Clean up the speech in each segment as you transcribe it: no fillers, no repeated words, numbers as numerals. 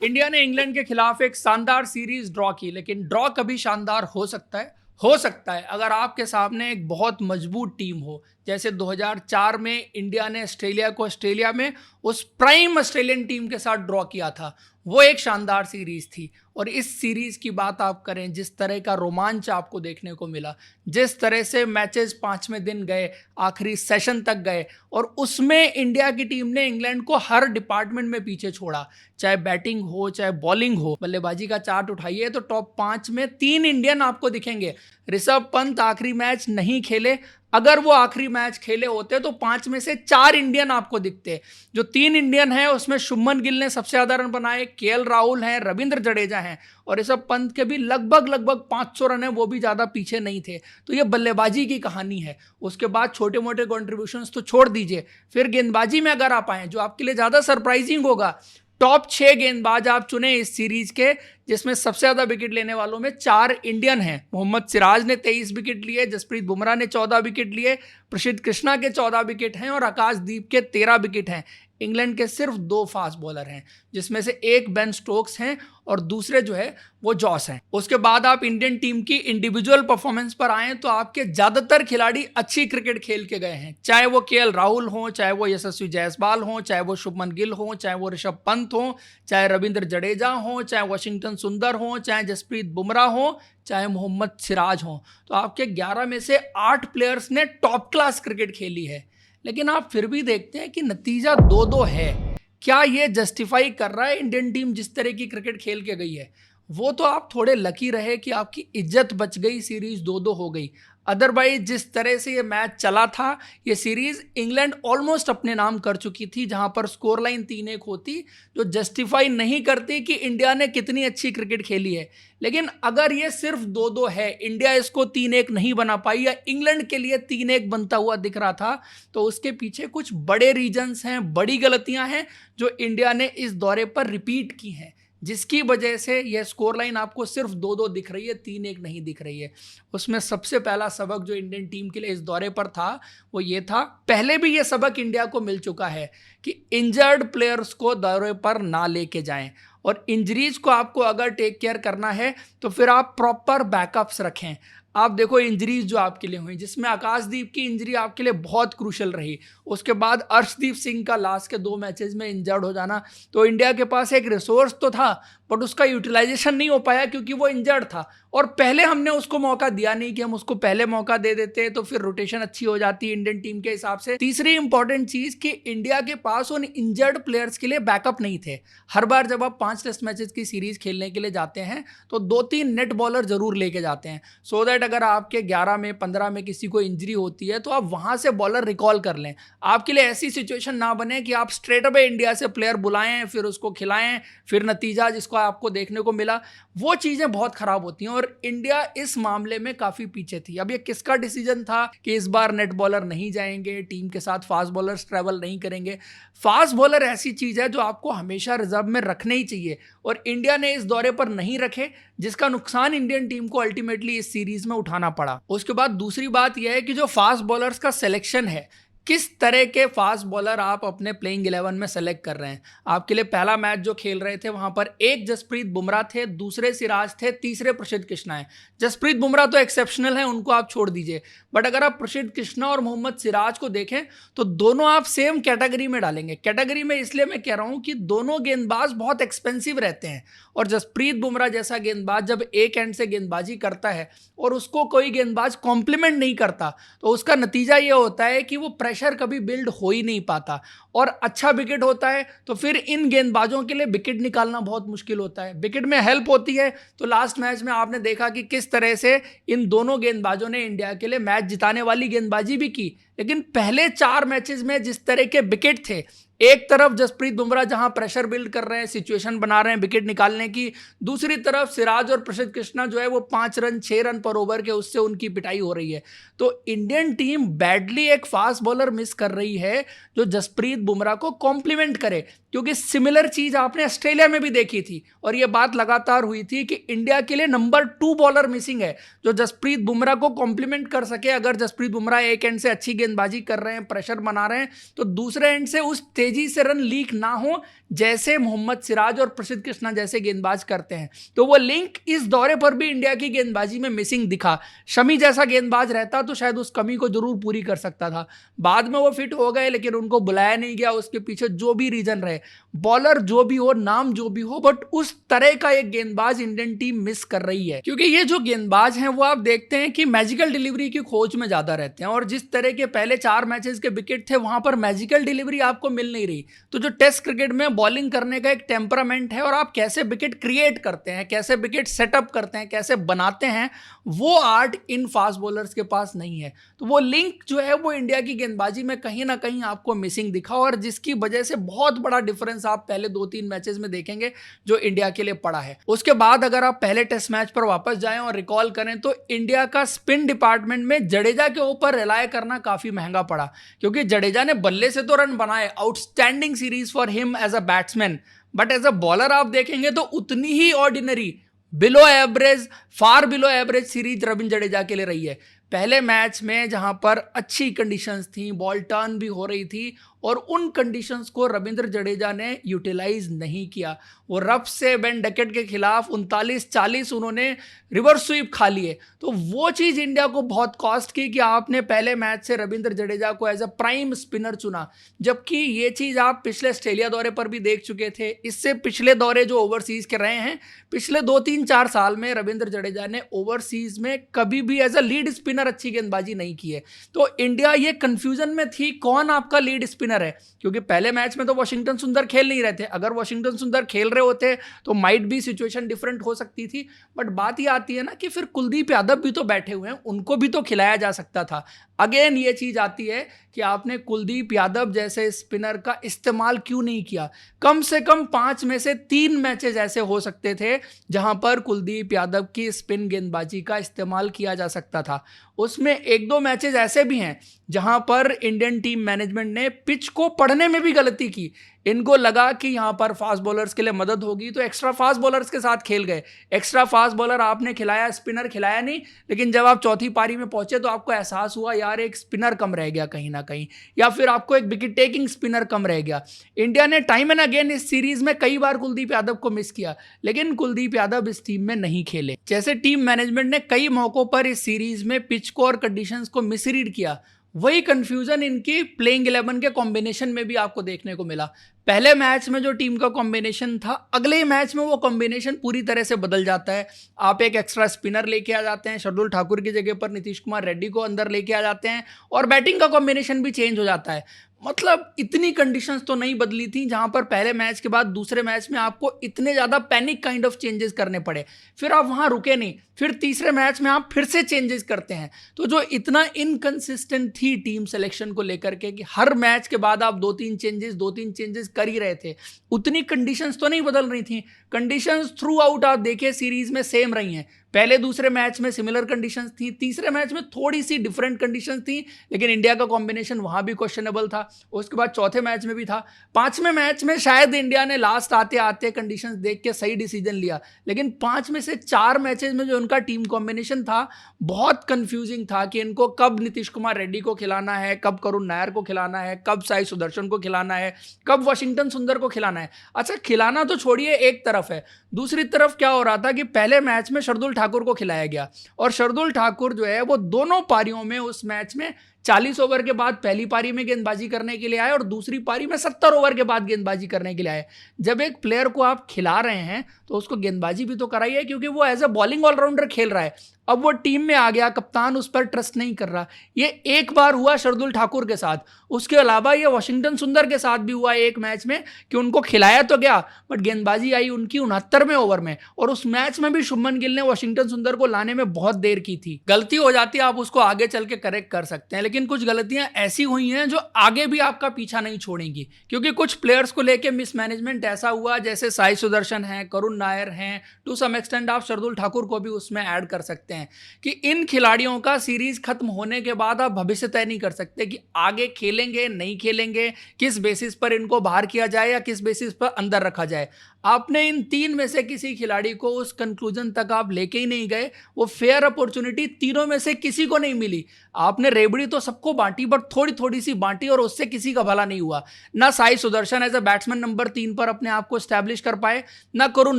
India ने England के खिलाफ एक शानदार सीरीज ड्रॉ की, लेकिन ड्रॉ कभी शानदार हो सकता है अगर आपके सामने एक बहुत मजबूत टीम हो। जैसे 2004 में इंडिया ने ऑस्ट्रेलिया को ऑस्ट्रेलिया में उस प्राइम ऑस्ट्रेलियन टीम के साथ ड्रॉ किया था। वो एक शानदार सीरीज थी। और इस सीरीज की बात आप करें, जिस तरह का रोमांच आपको देखने को मिला, जिस तरह से मैचेस 5वें दिन गए, आखिरी सेशन तक गए, और उसमें इंडिया की टीम ने इंग्लैंड को हर डिपार्टमेंट में पीछे छोड़ा। चाहे बैटिंग हो, चाहे बॉलिंग हो। बल्लेबाजी का चार्ट उठाइए तो टॉप 5 में 3 इंडियन आपको दिखेंगे। ऋषभ पंत आखिरी मैच नहीं खेले, अगर वो आखिरी मैच खेले होते तो 5 में से 4 इंडियन आपको दिखते। जो 3 इंडियन हैं उसमें शुभमन गिल ने सबसे ज्यादा रन बनाए, केएल राहुल हैं, रविंद्र जडेजा हैं, और ऋषभ पंत के भी लगभग 500 रन है, वो भी ज्यादा पीछे नहीं थे। तो ये बल्लेबाजी की कहानी है। उसके बाद छोटे मोटे कॉन्ट्रीब्यूशंस तो छोड़ दीजिए, फिर गेंदबाजी में अगर आप आए, जो आपके लिए ज्यादा सरप्राइजिंग होगा, टॉप 6 गेंदबाज आप चुने इस सीरीज के, जिसमें सबसे ज्यादा विकेट लेने वालों में 4 इंडियन हैं। मोहम्मद सिराज ने 23 विकेट लिए, जसप्रीत बुमराह ने 14 विकेट लिए, प्रसिद्ध कृष्णा के 14 विकेट हैं, और आकाशदीप के 13 विकेट हैं। इंग्लैंड के सिर्फ 2 फास्ट बॉलर हैं, जिसमें से एक बेन स्टोक्स हैं और दूसरे जो है वो जॉस हैं। उसके बाद आप इंडियन टीम की इंडिविजुअल परफॉर्मेंस पर आए तो आपके ज्यादातर खिलाड़ी अच्छी क्रिकेट खेल के गए हैं। चाहे वो केएल राहुल हो, चाहे वो यशस्वी जायसवाल हो, चाहे वो शुभमन गिल हो, चाहे वो ऋषभ पंत हो, चाहे रविंद्र जडेजा हो, चाहे वाशिंगटन सुंदर हो, चाहे जसप्रीत बुमराह हो, चाहे मोहम्मद सिराज हो। तो आपके 11 में से 8 प्लेयर्स ने टॉप क्लास क्रिकेट खेली है। लेकिन आप फिर भी देखते हैं कि नतीजा 2-2 है। क्या ये जस्टिफाई कर रहा है इंडियन टीम जिस तरह की क्रिकेट खेल के गई है? वो तो आप थोड़े लकी रहे कि आपकी इज्जत बच गई, सीरीज 2-2 हो गई। अदरवाइज जिस तरह से ये मैच चला था, ये सीरीज इंग्लैंड ऑलमोस्ट अपने नाम कर चुकी थी, जहां पर स्कोर लाइन 3-1 होती, जो जस्टिफाई नहीं करती कि इंडिया ने कितनी अच्छी क्रिकेट खेली है। लेकिन अगर ये सिर्फ 2-2 है, इंडिया इसको 3-1 नहीं बना पाई, या इंग्लैंड के लिए 3-1 बनता हुआ दिख रहा था, तो उसके पीछे कुछ बड़े रीजंस हैं, बड़ी गलतियां हैं जो इंडिया ने इस दौरे पर रिपीट की हैं, जिसकी वजह से यह स्कोर लाइन आपको सिर्फ 2-2 दिख रही है, 3-1 नहीं दिख रही है। उसमें सबसे पहला सबक जो इंडियन टीम के लिए इस दौरे पर था, वो ये था, पहले भी ये सबक इंडिया को मिल चुका है, कि इंजर्ड प्लेयर्स को दौरे पर ना लेके जाएं, और इंजरीज को आपको अगर टेक केयर करना है तो फिर आप प्रॉपर बैकअप्स रखें। आप देखो इंजरीज जो आपके लिए हुई, जिसमें आकाशदीप की इंजरी आपके लिए बहुत क्रूशल रही। उसके बाद अर्शदीप सिंह का लास्ट के 2 मैचेस में इंजर्ड हो जाना। तो इंडिया के पास एक रिसोर्स तो था, बट उसका यूटिलाइजेशन नहीं हो पाया क्योंकि वो इंजर्ड था, और पहले हमने उसको मौका दिया नहीं। कि हम उसको पहले मौका दे देते तो फिर रोटेशन अच्छी हो जाती इंडियन टीम के हिसाब से। तीसरी इंपॉर्टेंट चीज कि इंडिया के पास उन इंजर्ड प्लेयर्स के लिए बैकअप नहीं थे। हर बार जब आप 5 टेस्ट मैचेस की सीरीज खेलने के लिए जाते हैं तो 2-3 नेट बॉलर जरूर लेके जाते हैं, सो दैट अगर आपके 11 में 15 में किसी को इंजरी होती है तो आप वहां से बॉलर रिकॉल कर लें। आपके लिए ऐसी सिचुएशन ना बने कि आप स्ट्रेट अवे इंडिया से प्लेयर बुलाएं, फिर उसको खिलाएं, फिर नतीजा जिसको आपको देखने को मिला, वो चीजें बहुत खराब होती हैं। और इंडिया इस मामले में काफी पीछे थी। अब ये किसका डिसीजन था कि इस बार नेट बॉलर नहीं जाएंगे, टीम के साथ फास्ट बॉलर्स ट्रैवल नहीं करेंगे? फास्ट बॉलर ऐसी चीज है जो आपको हमेशा रिजर्व में रखने ही चाहिए, और इंडिया ने इस दौरे पर नहीं रखे, जिसका नुकसान इंडियन टीम को अल्टीमेटली इस सीरीज में उठाना पड़ा। उसके बाद दूसरी बात यह है कि जो फास्ट बॉलर्स का सिलेक्शन है, किस तरह के फास्ट बॉलर आप अपने प्लेइंग 11 में सेलेक्ट कर रहे हैं। आपके लिए पहला मैच जो खेल रहे थे वहां पर एक जसप्रीत बुमराह थे, दूसरे सिराज थे, तीसरे प्रसिद्ध कृष्णा है। जसप्रीत बुमराह तो एक्सेप्शनल है, उनको आप छोड़ दीजिए, बट अगर आप प्रसिद्ध कृष्णा और मोहम्मद सिराज को देखें तो दोनों आप सेम कैटेगरी में डालेंगे। कैटेगरी में इसलिए मैं कह रहा हूं कि दोनों गेंदबाज बहुत एक्सपेंसिव रहते हैं, और जसप्रीत बुमराह जैसा गेंदबाज जब एक एंड से गेंदबाजी करता है और उसको कोई गेंदबाज कॉम्प्लीमेंट नहीं करता, तो उसका नतीजा यह होता है कि वो प्रेशर कभी बिल्ड हो ही नहीं पाता, और अच्छा विकेट होता है तो फिर इन गेंदबाजों के लिए विकेट निकालना बहुत मुश्किल होता है। विकेट में हेल्प होती है, तो लास्ट मैच में आपने देखा कि किस तरह से इन दोनों गेंदबाजों ने इंडिया के लिए मैच जिताने वाली गेंदबाजी भी की। लेकिन पहले 4 मैचेस में जिस तरह के विकेट थे, एक तरफ जसप्रीत बुमराह जहां प्रेशर बिल्ड कर रहे हैं, सिचुएशन बना रहे हैं विकेट निकालने की, दूसरी तरफ सिराज और प्रसिद्ध कृष्णा जो है वो 5 रन 6 रन पर ओवर के उससे उनकी पिटाई हो रही है। तो इंडियन टीम बैडली एक फास्ट बॉलर मिस कर रही है जो जसप्रीत बुमराह को कॉम्प्लीमेंट करे, क्योंकि सिमिलर चीज आपने ऑस्ट्रेलिया में भी देखी थी, और यह बात लगातार हुई थी कि इंडिया के लिए नंबर 2 बॉलर मिसिंग है जो जसप्रीत बुमराह को कॉम्प्लीमेंट कर सके। अगर जसप्रीत बुमराह एक एंड से अच्छी गेंदबाजी कर रहे हैं, प्रेशर बना रहे हैं, तो दूसरे एंड से उस तेजी से रन लीक ना हो जैसे मोहम्मद सिराज और प्रसिद्ध कृष्णा जैसे गेंदबाज करते हैं। तो वो लिंक इस दौरे पर भी इंडिया की गेंदबाजी में मिसिंग दिखा। शमी जैसा गेंदबाज रहता तो शायद उस कमी को जरूर पूरी कर सकता था। बाद में वो फिट हो गए लेकिन उनको बुलाया नहीं गया, उसके पीछे जो भी रीजन रहे, बॉलर जो भी हो, नाम जो भी हो, बट उस तरह का एक गेंदबाज इंडियन टीम मिस कर रही है। क्योंकि ये जो गेंदबाज हैं वो आप देखते हैं कि मैजिकल डिलीवरी की खोज में ज्यादा रहते हैं, और जिस तरह के पहले 4 मैचेस के विकेट थे वहां पर मैजिकल डिलीवरी आपको मिल नहीं रही। तो जो टेस्ट क्रिकेट में बॉलिंग करने का एक टेम्परामेंट है और आप कैसे विकेट क्रिएट करते हैं, कैसे विकेट सेटअप करते हैं, कैसे बनाते हैं, वो आर्ट इन फास्ट बॉलर्स के पास नहीं है। तो वो लिंक जो है वो इंडिया की गेंदबाजी में कहीं ना कहीं आपको मिसिंग दिखा, और जिसकी वजह से बहुत बड़ा डिफरेंस आप पहले 2-3 मैचेस में देखेंगे जो इंडिया के लिए पड़ा है। उसके बाद अगर आप पहले टेस्ट मैच पर वापस जाएं और रिकॉल करें तो इंडिया का स्पिन डिपार्टमेंट में जडेजा के ऊपर रिलाय करना काफी महंगा पड़ा, क्योंकि जडेजा ने बल्ले से तो रन बनाए, outstanding series for him as a batsman, but as a bowler आप देखेंगे तो उतनी ही ordinary, below average, far below average series Ravindra Jadeja के लिए रही है। पहले मैच में जहां पर अच्छी कंडीशंस थी, बॉल टर्न भी हो रही थी, और उन कंडीशंस को रविंद्र जडेजा ने यूटिलाइज नहीं किया। वो रफ से बेन डकेट के खिलाफ 39-40 उन्होंने रिवर्स स्वीप खा लिए। तो वो चीज़ इंडिया को बहुत कॉस्ट की कि आपने पहले मैच से रविंद्र जडेजा को एज अ प्राइम स्पिनर चुना, जबकि ये चीज़ आप पिछले ऑस्ट्रेलिया दौरे पर भी देख चुके थे। इससे पिछले दौरे जो ओवरसीज के रहे हैं, पिछले 2-3-4 साल में रविंद्र जडेजा ने ओवरसीज में कभी भी एज अ लीड स्पिनर अच्छी गेंदबाजी नहीं की है। तो इंडिया ये कंफ्यूजन में थी कौन आपका लीड स्पिनर है, क्योंकि पहले मैच में तो वॉशिंगटन सुंदर खेल नहीं रहे थे। अगर वॉशिंगटन सुंदर खेल रहे होते तो माइट भी सिचुएशन डिफरेंट हो सकती थी, बट बात ये आती है ना कि फिर कुलदीप यादव भी तो बैठे हुए हैं, उनको भी तो खिलाया जा सकता था। अगेन ये चीज आती है कि आपने कुलदीप यादव जैसे स्पिनर का इस्तेमाल क्यों नहीं किया। कम से कम 5 में से 3 मैचेस ऐसे हो सकते थे जहां पर कुलदीप यादव की स्पिन गेंदबाजी का इस्तेमाल किया जा सकता था। उसमें 1-2 मैचेस ऐसे भी हैं जहां पर इंडियन टीम मैनेजमेंट ने पिच को पढ़ने में भी गलती की। इनको लगा कि यहां पर फास्ट बॉलर्स के लिए मदद होगी तो एक्स्ट्रा फास्ट बॉलर्स के साथ खेल गए। एक्स्ट्रा फास्ट बॉलर आपने खिलाया, स्पिनर खिलाया नहीं, लेकिन जब आप चौथी पारी में पहुंचे तो आपको एहसास हुआ यार एक स्पिनर कम रह गया कहीं ना कहीं, या फिर आपको एक विकेट टेकिंग स्पिनर कम रह गया। इंडिया ने टाइम एंड अगेन इस सीरीज में कई बार कुलदीप यादव को मिस किया, लेकिन कुलदीप यादव इस टीम में नहीं खेले। जैसे टीम मैनेजमेंट ने कई मौकों पर इस सीरीज में पिच को और कंडीशंस को मिसरीड किया, वही कंफ्यूजन इनकी प्लेइंग 11 के कॉम्बिनेशन में भी आपको देखने को मिला। पहले मैच में जो टीम का कॉम्बिनेशन था, अगले मैच में वो कॉम्बिनेशन पूरी तरह से बदल जाता है। आप एक एक्स्ट्रा स्पिनर लेके आ जाते हैं, शार्दुल ठाकुर की जगह पर नीतीश कुमार रेड्डी को अंदर लेके आ जाते हैं, और बैटिंग का कॉम्बिनेशन भी चेंज हो जाता है। मतलब इतनी कंडीशंस तो नहीं बदली थी जहां पर पहले मैच के बाद दूसरे मैच में आपको इतने ज्यादा पैनिक काइंड ऑफ चेंजेस करने पड़े। फिर आप वहां रुके नहीं, फिर तीसरे मैच में आप फिर से चेंजेस करते हैं। तो जो इतना इनकंसिस्टेंट थी टीम सिलेक्शन को लेकर के कि हर मैच के बाद आप 2-3 चेंजेस कर ही रहे थे, उतनी कंडीशंस तो नहीं बदल रही थी। कंडीशंस थ्रू आउट आप देखिए सीरीज में सेम रही हैं। पहले दूसरे मैच में सिमिलर कंडीशंस थी, तीसरे मैच में थोड़ी सी डिफरेंट कंडीशंस थी, लेकिन इंडिया का कॉम्बिनेशन वहां भी क्वेश्चनेबल था। उसके बाद चौथे मैच में भी था। 5वें मैच में शायद इंडिया ने लास्ट आते आते कंडीशंस देख के सही डिसीजन लिया, लेकिन 5 में से 4 मैचेस में जो उनका टीम कॉम्बिनेशन था बहुत कंफ्यूजिंग था कि इनको कब नीतीश कुमार रेड्डी को खिलाना है, कब करुण नायर को खिलाना है, कब साई सुदर्शन को खिलाना है, कब वॉशिंगटन सुंदर को खिलाना है। अच्छा, खिलाना तो छोड़िए, एक तरफ है, दूसरी तरफ क्या हो रहा था कि पहले मैच में शार्दुल ठाकुर को खिलाया गया, और शार्दुल ठाकुर जो है वो दोनों पारियों में उस मैच में 40 ओवर के बाद पहली पारी में गेंदबाजी करने के लिए आए और दूसरी पारी में 70 ओवर के बाद गेंदबाजी करने के लिए आए। जब एक प्लेयर को आप खिला रहे हैं तो उसको गेंदबाजी भी तो कराइए, क्योंकि वो एज अ बॉलिंग ऑलराउंडर खेल रहा है। अब वो टीम में आ गया, कप्तान उस पर ट्रस्ट नहीं कर रहा। ये एक बार हुआ शार्दुल ठाकुर के साथ, उसके अलावा ये वॉशिंगटन सुंदर के साथ भी हुआ एक मैच में कि उनको खिलाया तो गया बट गेंदबाजी आई उनकी 69वें ओवर में, और उस मैच में भी शुभमन गिल ने वॉशिंगटन सुंदर को लाने में बहुत देर की थी। गलती हो जाती है, आप उसको आगे चल के करेक्ट कर सकते हैं, लेकिन कुछ गलतियां ऐसी हुई हैं जो आगे भी आपका पीछा नहीं छोड़ेंगी, क्योंकि कुछ प्लेयर्स को लेके मिसमैनेजमेंट ऐसा हुआ, जैसे साई सुदर्शन है, करुण नायर हैं, टू सम एक्सटेंड आप शार्दुल ठाकुर को भी उसमें ऐड कर सकते हैं कि इन खिलाड़ियों का सीरीज खत्म होने के बाद आप भविष्य तय नहीं कर सकते कि आगे खेलेंगे नहीं खेलेंगे, किस बेसिस पर इनको बाहर किया जाए या किस बेसिस पर अंदर रखा जाए। आपने इन 3 में से किसी खिलाड़ी को उस कंक्लूजन तक आप लेके ही नहीं गए। वो फेयर अपॉर्चुनिटी तीनों में से किसी को नहीं मिली। आपने रेबड़ी तो सबको बांटी, बट थोड़ी थोड़ी सी बांटी और उससे किसी का भला नहीं हुआ। ना Sai Sudharsan as a batsman number 3 पर अपने आप को स्टैब्लिश कर पाए, ना करुण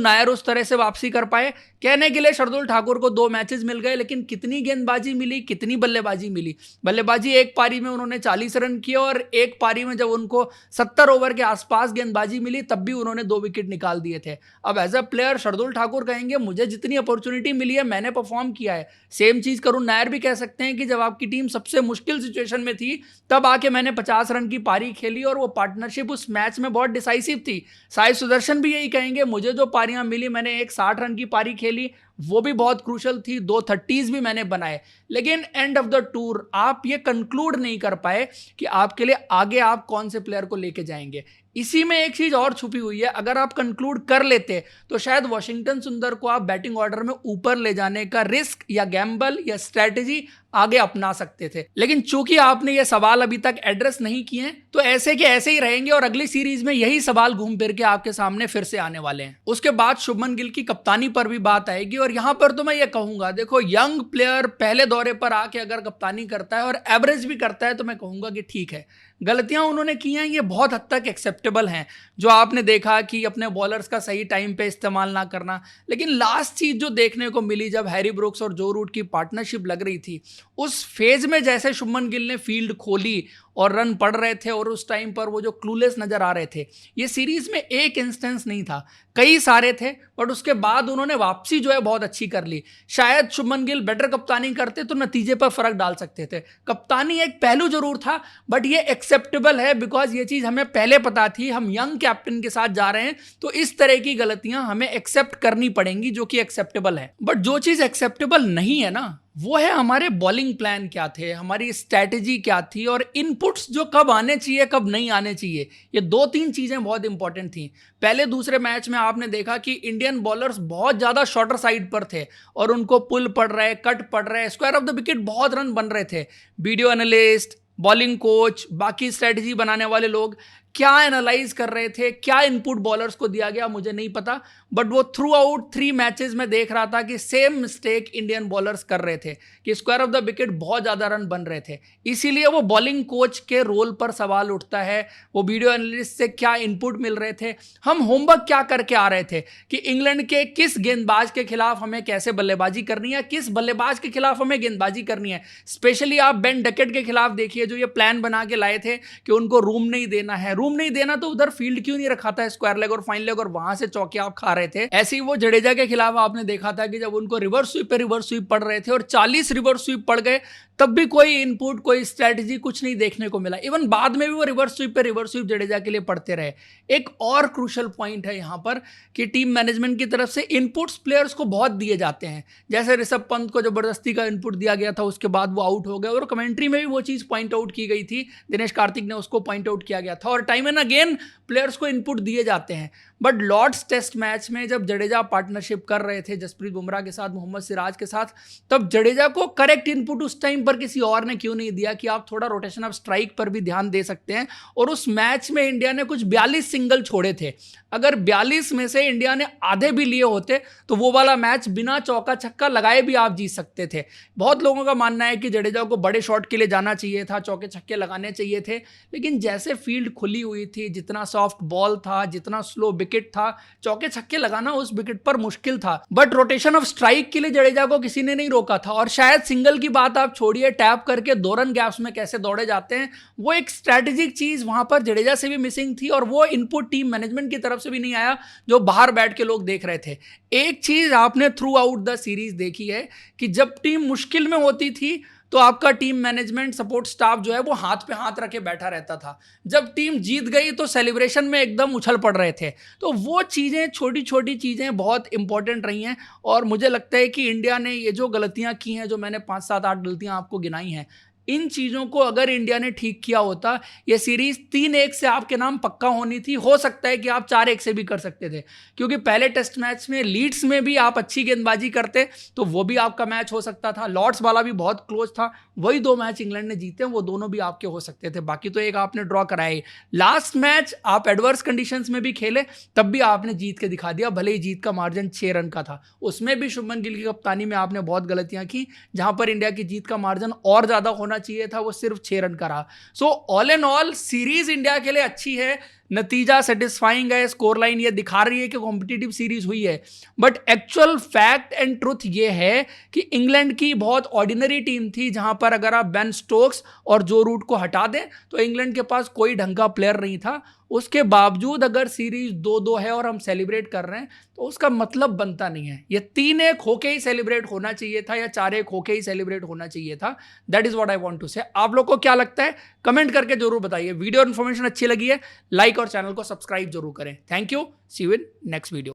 नायर उस तरह से वापसी कर पाए। कहने के लिए शार्दुल ठाकुर को 2 मैचेस मिल गए, लेकिन कितनी गेंदबाजी मिली, कितनी बल्लेबाजी मिली? बल्लेबाजी एक पारी में उन्होंने 40 रन किए और एक पारी में जब उनको 70 ओवर के आसपास गेंदबाजी मिली तब भी उन्होंने 2 विकेट निकाल दिए थे। अब as a player Shardul Thakur कहेंगे मुझे जितनी अपॉर्चुनिटी मिली है मैंने परफॉर्म किया है। सेम चीज करुण नायर भी कह सकते हैं कि जब आपकी टीम सबसे मुश्किल सिचुएशन में थी तब आके मैंने 50 रन की पारी खेली और वो पार्टनरशिप उस मैच में बहुत डिसाइसिव थी। साई सुदर्शन भी यही कहेंगे, मुझे जो पारियां मिली मैंने एक 60 रन की पारी खेली, वो भी बहुत क्रूशल थी, 2 30s भी मैंने बनाए। लेकिन एंड ऑफ द टूर आप ये कंक्लूड नहीं कर पाए कि आपके लिए आगे आप कौन से प्लेयर को लेके जाएंगे। इसी में एक चीज और छुपी हुई है, अगर आप कंक्लूड कर लेते तो शायद वॉशिंगटन सुंदर को आप बैटिंग ऑर्डर में ऊपर ले जाने का रिस्क या गैम्बल या स्ट्रेटेजी आगे अपना सकते थे। लेकिन चूंकि आपने ये सवाल अभी तक एड्रेस नहीं किए हैं तो ऐसे के ऐसे ही रहेंगे और अगली सीरीज में यही सवाल घूम फिर के आपके सामने फिर से आने वाले हैं। उसके बाद शुभमन गिल की कप्तानी पर भी बात आएगी और यहां पर तो मैं ये कहूंगा, देखो यंग प्लेयर पहले दौरे पर आके अगर कप्तानी करता है और एवरेज भी करता है तो मैं कहूंगा कि ठीक है। गलतियां उन्होंने की हैं ये बहुत हद तक एक्सेप्टेबल हैं, जो आपने देखा कि अपने बॉलर्स का सही टाइम पे इस्तेमाल ना करना। लेकिन लास्ट चीज जो देखने को मिली जब हैरी ब्रुक्स और जो रूट की पार्टनरशिप लग रही थी, उस फेज में जैसे शुभमन गिल ने फील्ड खोली और रन पड़ रहे थे और उस टाइम पर वो जो क्लूलेस नजर आ रहे थे, ये सीरीज में एक इंस्टेंस नहीं था, कई सारे थे। बट उसके बाद उन्होंने वापसी जो है बहुत अच्छी कर ली। शायद शुभमन गिल बेटर कप्तानी करते तो नतीजे पर फर्क डाल सकते थे। कप्तानी एक पहलू जरूर था, बट ये एक्सेप्टेबल है बिकॉज ये चीज हमें पहले पता थी, हम यंग कैप्टन के साथ जा रहे हैं तो इस तरह की गलतियां हमें एक्सेप्ट करनी पड़ेंगी, जो कि एक्सेप्टेबल है। बट जो चीज एक्सेप्टेबल नहीं है ना, वो है हमारे बॉलिंग प्लान क्या थे, हमारी स्ट्रैटेजी क्या थी और इनपुट्स जो कब आने चाहिए कब नहीं आने चाहिए। ये 2-3 चीजें बहुत इंपॉर्टेंट थी। पहले दूसरे मैच में आपने देखा कि इंडियन बॉलर्स बहुत ज्यादा शॉर्टर साइड पर थे और उनको पुल पड़ रहे, कट पड़ रहे, स्क्वायर ऑफ द विकेट बहुत रन बन रहे थे। वीडियो एनालिस्ट, बॉलिंग कोच, बाकी स्ट्रेटजी बनाने वाले लोग क्या एनालाइज कर रहे थे, क्या इनपुट बॉलर्स को दिया गया मुझे नहीं पता, बट वो थ्रू आउट 3 मैचेस में देख रहा था कि सेम मिस्टेक इंडियन बॉलर्स कर रहे थे कि स्क्वायर ऑफ द विकेट बहुत ज्यादा रन बन रहे थे। इसीलिए वो बॉलिंग कोच के रोल पर सवाल उठता है, वो वीडियो एनालिस्ट से क्या इनपुट मिल रहे थे, हम होमवर्क क्या करके आ रहे थे कि इंग्लैंड के किस गेंदबाज के खिलाफ हमें कैसे बल्लेबाजी करनी है, किस बल्लेबाज के खिलाफ हमें गेंदबाजी करनी है। स्पेशली आप बेन डकेट के खिलाफ देखिए, जो ये प्लान बना के लाए थे कि उनको रूम नहीं देना है, रूम नहीं देना तो उधर फील्ड क्यों नहीं रखा था स्क्वायर लेग और फाइन लेग और वहां से चौके आप खा रहे थे। ऐसे ही वो जडेजा के खिलाफ आपने देखा था कि जब उनको रिवर्स स्वीप पे रिवर्स स्वीप पड़ रहे थे और 40 रिवर्स स्वीप पड़ गए तब भी कोई इनपुट, कोई स्ट्रेटजी कुछ नहीं देखने को मिला। इवन बाद में भी वो रिवर्स स्वीप पे रिवर्स स्वीप जडेजा के लिए पड़ते रहे। एक और क्रूशल पॉइंट है यहां पर कि टीम मैनेजमेंट की तरफ से इनपुट्स प्लेयर्स को बहुत दिए जाते हैं। जैसे ऋषभ पंत को जबरदस्ती का इनपुट दिया गया था, उसके बाद वो आउट हो गए और कमेंट्री में भी वो चीज पॉइंट आउट की गई थी, दिनेश कार्तिक ने उसको पॉइंट आउट किया गया था। और टाइम एंड अगेन प्लेयर्स को इनपुट दिए जाते हैं। बट लॉर्ड्स टेस्ट मैच में जब जडेजा पार्टनरशिप कर रहे थे जसप्रीत बुमराह के साथ, मोहम्मद सिराज के साथ, तब जडेजा को करेक्ट इनपुट उस टाइम पर किसी और ने क्यों नहीं दिया कि आप थोड़ा रोटेशन ऑफ स्ट्राइक पर भी ध्यान दे सकते हैं। और उस मैच में इंडिया ने कुछ 42 सिंगल छोड़े थे, अगर 42 में से इंडिया ने आधे भी लिए होते तो वो वाला मैच बिना चौका छक्का लगाए भी आप जीत सकते थे। बहुत लोगों का मानना है कि जडेजा को बड़े शॉट के लिए जाना चाहिए था, चौके छक्के लगाने चाहिए थे, लेकिन जैसे फील्ड खुली हुई थी, जितना सॉफ्ट बॉल था, जितना स्लो विकेट था, चौके छक्के लगाना उस विकेट पर मुश्किल था। बट रोटेशन ऑफ स्ट्राइक के लिए जडेजा को किसी ने नहीं रोका था। और शायद सिंगल की बात आप छोड़िए, टैप करके 2 रन गैप्स में कैसे दौड़े जाते हैं, वो एक स्ट्रैटेजिक चीज वहां पर जडेजा से भी मिसिंग थी और वो इनपुट टीम मैनेजमेंट की तरफ से भी नहीं आया जो बाहर बैठ के लोग देख रहे थे। एक चीज आपने थ्रू आउट द सीरीज देखी है कि जब टीम मुश्किल में होती थी तो आपका टीम मैनेजमेंट, सपोर्ट स्टाफ जो है वो हाथ पे हाथ रखे बैठा रहता था। जब टीम जीत गई तो सेलिब्रेशन में एकदम उछल पड़ रहे थे। तो वो चीज़ें, छोटी छोटी चीज़ें बहुत इंपॉर्टेंट रही हैं। और मुझे लगता है कि इंडिया ने ये जो गलतियां की हैं, जो मैंने 5, 7, 8 गलतियां आपको गिनाई हैं, इन चीज़ों को अगर इंडिया ने ठीक किया होता, ये सीरीज 3-1 से आपके नाम पक्का होनी थी। हो सकता है कि आप 4-1 से भी कर सकते थे, क्योंकि पहले टेस्ट मैच में लीड्स में भी आप अच्छी गेंदबाजी करते तो वो भी आपका मैच हो सकता था। लॉर्ड्स वाला भी बहुत क्लोज था, वही 2 मैच इंग्लैंड ने जीते, वो दोनों भी आपके हो सकते थे। बाकी तो एक आपने ड्रॉ कराए। लास्ट मैच आप एडवर्स कंडीशंस में भी खेले, तब भी आपने जीत के दिखा दिया, भले ही जीत का मार्जिन 6 रन का था। उसमें भी शुभमन गिल की कप्तानी में आपने बहुत गलतियां की, जहां पर इंडिया की जीत का मार्जिन और ज्यादा होना चाहिए था, वो सिर्फ 6 रन का रहा। So all and all series India के लिए अच्छी है, नतीजा सेटिस्फाइंग है, स्कोर लाइन ये दिखा रही है कि कॉम्पिटिटिव सीरीज हुई है। But actual fact and truth ये है कि इंग्लैंड की बहुत ऑर्डिनरी टीम थी, जहां पर अगर आप बेन स्टोक्स और जो रूट को हटा दें तो इंग्लैंड के पास कोई ढंग का प्लेयर नहीं था। उसके बावजूद अगर सीरीज 2-2 है और हम सेलिब्रेट कर रहे हैं तो उसका मतलब बनता नहीं है। ये 3-1 होके ही सेलिब्रेट होना चाहिए था या 4-1 होके ही सेलिब्रेट होना चाहिए था। That is what I want to say. आप लोग को क्या लगता है कमेंट करके जरूर बताइए। वीडियो इन्फॉर्मेशन अच्छी लगी है लाइक और चैनल को सब्सक्राइब जरूर करें। Thank you, see you in next video.